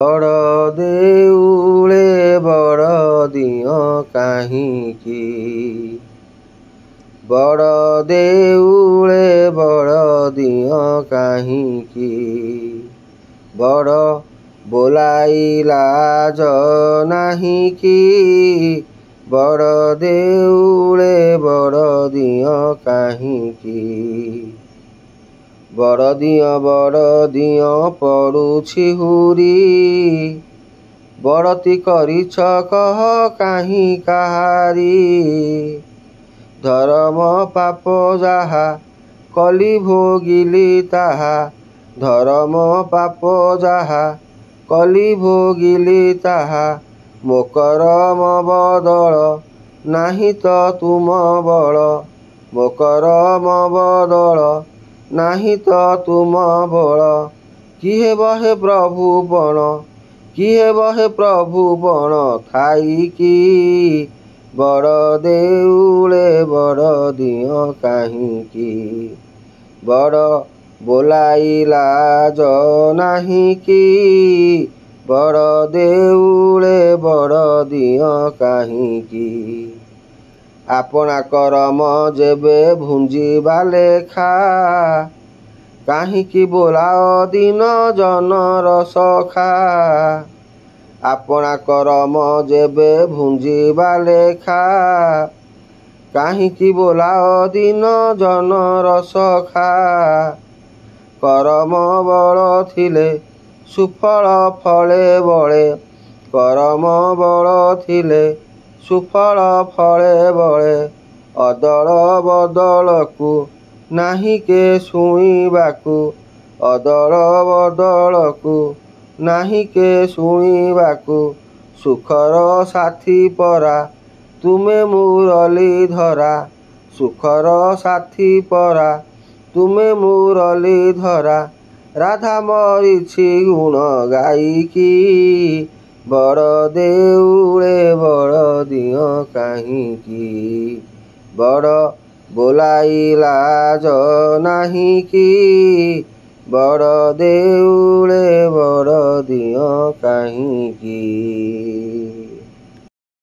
ବଡ଼ ଦେଉଳେ ବଡ଼ ଦିଅ କାହିଁକି? ବଡ଼ ଦେଉଳେ ବଡ଼ ଦିଅ କାହିଁକି? ବଡ଼ ବୋଲାଇ ଲାଜ ନାହିଁ କି? ବଡ଼ ଦେଉଳେ ବଡ଼ ଦିଅ କାହିଁକି? ବଡ଼ ଦିଅ ପଡ଼ୁଛି ହୁରି, ବଡ଼ତି କରିଛ କହ କାହିଁ କାହାରି? ଧର୍ମ ପାପ ଯାହା କଲି ଭୋଗିଲି ତାହା, ଧର୍ମ ପାପ ଯାହା କଲି ଭୋଗିଲି ତାହା, ମୋ କରମ ବଦଳ ନାହିଁ ତ ତୁମ ବଳ, ମୋ କରମ ବଦଳ ନାହିଁ ତ ତୁମ ବଳ। କିଏ ବହେ ପ୍ରଭୁ ବଣ, କିଏ ବହେ ପ୍ରଭୁ ବଣ ଥାଇକି? ବଡ଼ ଦେଉଳେ ବଡ଼ ଦିଅ କାହିଁକି? ବଡ଼ ବୋଲାଇ ଲାଜ ନାହିଁ କି? ବଡ଼ ଦେଉଳେ ବଡ଼ ଦିଅ କାହିଁକି? ଆପଣା କରମ ଯେବେ ଭୁଞ୍ଜିବା ଲେଖା, କାହିଁକି ବୋଲାଅ ଦିନ ଜନର ସଖା? ଆପଣା କରମ ଯେବେ ଭୁଞ୍ଜିବା ଲେଖା, କାହିଁକି ବୋଲାଅ ଦିନ ଜନର ସଖା? କରମ ବଳ ଥିଲେ ସୁଫଳ ଫଳେ ବଳେ, କରମ ବଳ ଥିଲେ ସୁଫଳ ଫଳେ ବଳେ। ଅଦଳ ବଦଳକୁ ନାହିଁ କେ ଶୁଣିବାକୁ, ଅଦଳ ବଦଳକୁ ନାହିଁ କେ ଶୁଣିବାକୁ। ସୁଖର ସାଥୀ ପରା ତୁମେ ମୁରଲି ଧରା, ସୁଖର ସାଥୀ ପରା ତୁମେ ମୁରଲି ଧରା। ରାଧା ମରିଛି ଗୁଣ ଗାଇକି, ବଡ଼ ଦେଉଳେ ବଡ଼ ଦିଅ କାହିଁକି? ବଡ଼ ବୋଲାଇ ଲାଜ ନାହିଁ କି? ବଡ଼ ଦେଉଳେ ବଡ଼ ଦିଅ କାହିଁକି?